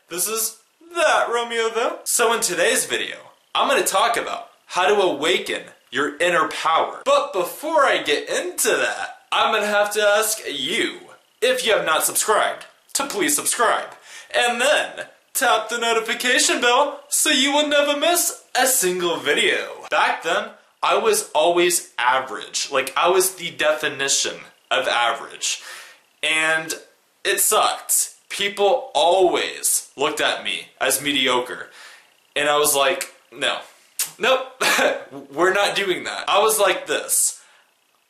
This is ThatRomeoTho. So in today's video, I'm going to talk about how to awaken your inner power. But before I get into that, I'm going to have to ask you, if you have not subscribed, to please subscribe. And then tap the notification bell so you will never miss a single video. Back then, I was always average. Like, I was the definition of average. And it sucked. People always looked at me as mediocre. And I was like, nope, we're not doing that. I was like this.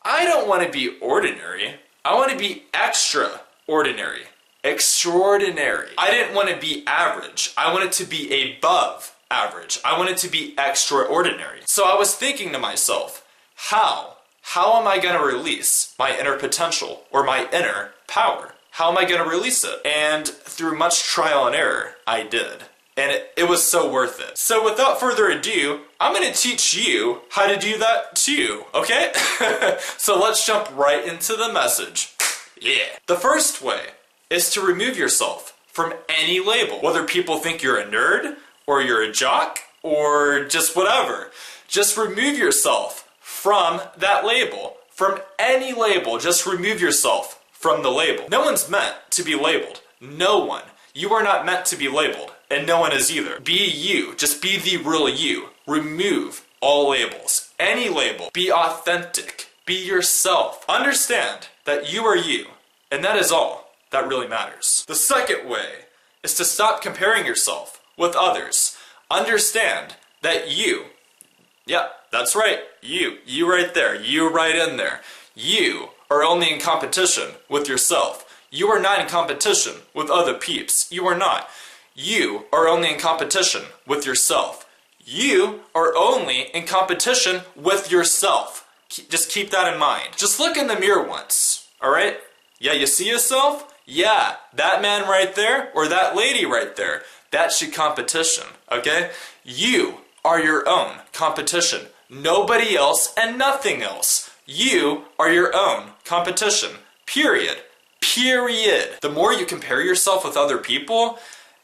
I don't want to be ordinary. I want to be extraordinary. Extraordinary. I didn't want to be average. I wanted to be above average. I wanted to be extraordinary. So I was thinking to myself, how am I going to release my inner potential or my inner power? How am I going to release it? And through much trial and error, I did. And it was so worth it. So without further ado, I'm going to teach you how to do that too, okay? So let's jump right into the message. Yeah. The first way is to remove yourself from any label. Whether people think you're a nerd, or you're a jock, or just whatever. Just remove yourself from that label. From any label, just remove yourself from the label. No one's meant to be labeled. No one. You are not meant to be labeled, and no one is either. Be you. Just be the real you. Remove all labels. Any label. Be authentic. Be yourself. Understand that you are you, and that is all that really matters. The second way is to stop comparing yourself with others. Understand that you, yeah, that's right, you right there, you right in there, you are only in competition with yourself. You are not in competition with other peeps. You are not. You are only in competition with yourself. You are only in competition with yourself. Just keep that in mind. Just look in the mirror once, alright? Yeah, you see yourself? Yeah, that man right there, or that lady right there, that's your competition, okay? You are your own competition. Nobody else and nothing else. You are your own competition. Period. Period. The more you compare yourself with other people,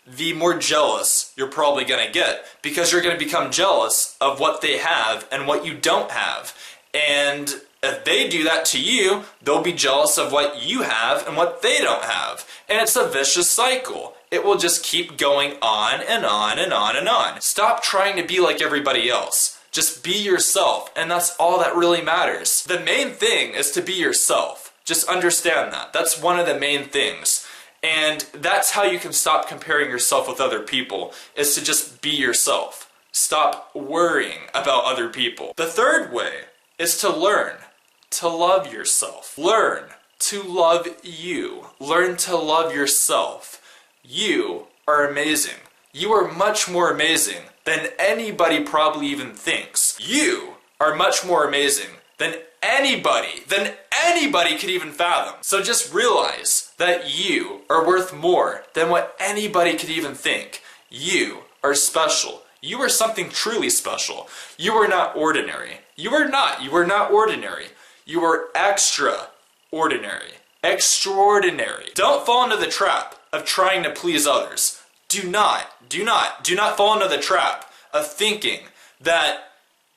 the more jealous you're probably going to get, because you're going to become jealous of what they have and what you don't have. And if they do that to you, they'll be jealous of what you have and what they don't have. And it's a vicious cycle. It will just keep going on and on and on and on. Stop trying to be like everybody else. Just be yourself, and that's all that really matters. The main thing is to be yourself. Just understand that. That's one of the main things. And that's how you can stop comparing yourself with other people, is to just be yourself. Stop worrying about other people. The third way is to learn to love yourself. Learn to love you. Learn to love yourself. You are amazing. You are much more amazing than anybody probably even thinks. You are much more amazing than anybody could even fathom. So just realize that you are worth more than what anybody could even think. You are special. You are something truly special. You are not ordinary. You are not ordinary. You are extraordinary. Extraordinary. Don't fall into the trap of trying to please others. Do not fall into the trap of thinking that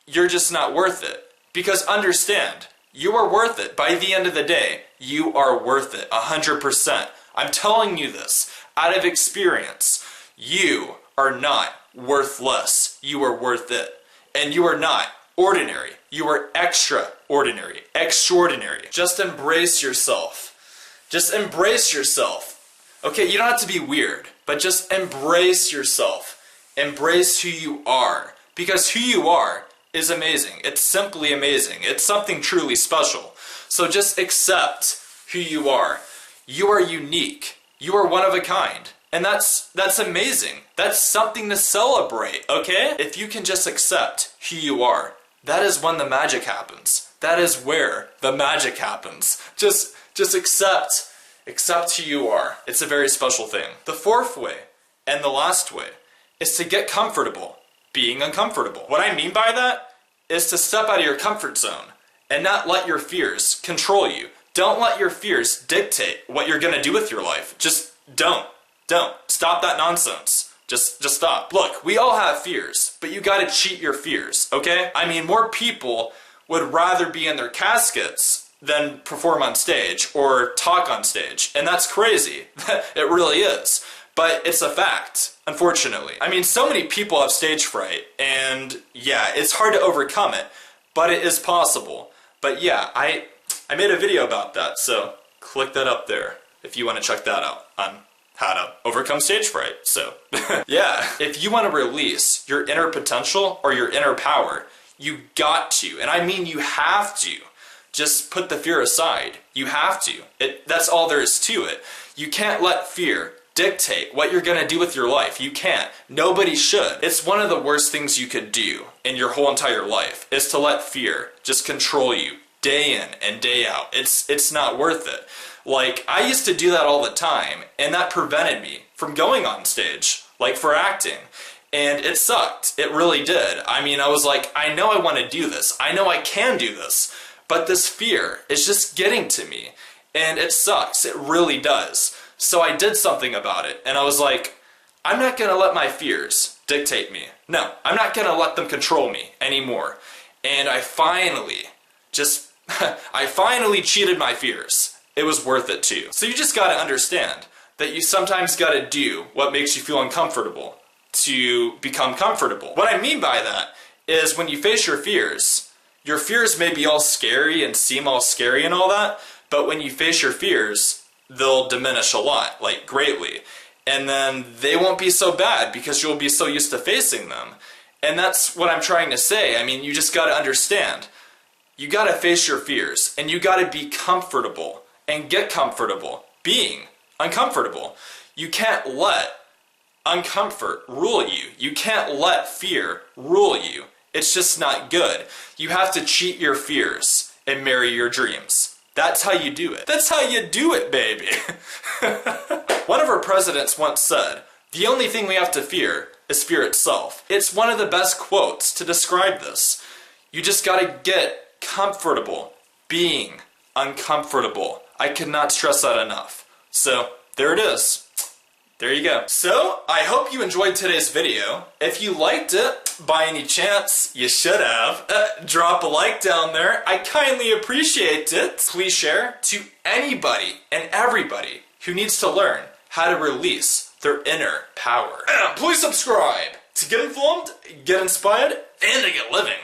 you're just not worth it. Because understand, you are worth it. By the end of the day, you are worth it, 100%. I'm telling you this out of experience. You are not worthless. You are worth it. And you are not ordinary. You are extraordinary. Extraordinary. Just embrace yourself. Just embrace yourself. Okay, you don't have to be weird, but just embrace yourself. Embrace who you are. Because who you are is amazing. It's simply amazing. It's something truly special. So just accept who you are. You are unique. You are one of a kind. And that's amazing. That's something to celebrate, okay? If you can just accept who you are, that is when the magic happens. That is where the magic happens. Just accept who you are. It's a very special thing. The fourth way, and the last way, is to get comfortable being uncomfortable. What I mean by that is to step out of your comfort zone and not let your fears control you. Don't let your fears dictate what you're going to do with your life. Just don't. Don't. Stop that nonsense. Just stop. Look, we all have fears, but you gotta cheat your fears, okay? I mean, more people would rather be in their caskets than perform on stage or talk on stage, and that's crazy. It really is. But it's a fact, unfortunately. I mean, so many people have stage fright, and yeah, it's hard to overcome it, but it is possible. But yeah, I made a video about that, so click that up there if you want to check that out on how to overcome stage fright. So yeah, if you want to release your inner potential or your inner power, you got to, and I mean you have to, just put the fear aside. You have to. That's all there is to it. You can't let fear dictate what you're gonna do with your life. You can't. Nobody should. It's one of the worst things you could do in your whole entire life, is to let fear just control you day in and day out. It's not worth it. Like, I used to do that all the time, and that prevented me from going on stage, like for acting. And it sucked. It really did. I mean, I was like, I know I want to do this. I know I can do this. But this fear is just getting to me. And it sucks. It really does. So I did something about it. And I was like, I'm not going to let my fears dictate me. No, I'm not going to let them control me anymore. And I finally cheated my fears. It was worth it too. So you just got to understand that you sometimes got to do what makes you feel uncomfortable to become comfortable. What I mean by that is when you face your fears may be all scary and seem all scary and all that, but when you face your fears, they'll diminish a lot, like greatly. And then they won't be so bad because you'll be so used to facing them. And that's what I'm trying to say. I mean, you just got to understand. You got to face your fears, and you got to be comfortable and get comfortable being uncomfortable. You can't let uncomfort rule you. You can't let fear rule you. It's just not good. You have to cheat your fears and marry your dreams. That's how you do it. That's how you do it, baby. One of our presidents once said, "The only thing we have to fear is fear itself." It's one of the best quotes to describe this. You just gotta get comfortable being uncomfortable. I cannot stress that enough. So, there it is. There you go. So, I hope you enjoyed today's video. If you liked it, by any chance, you should have, drop a like down there. I kindly appreciate it. Please share to anybody and everybody who needs to learn how to release their inner power. And please subscribe to get informed, get inspired, and to get living.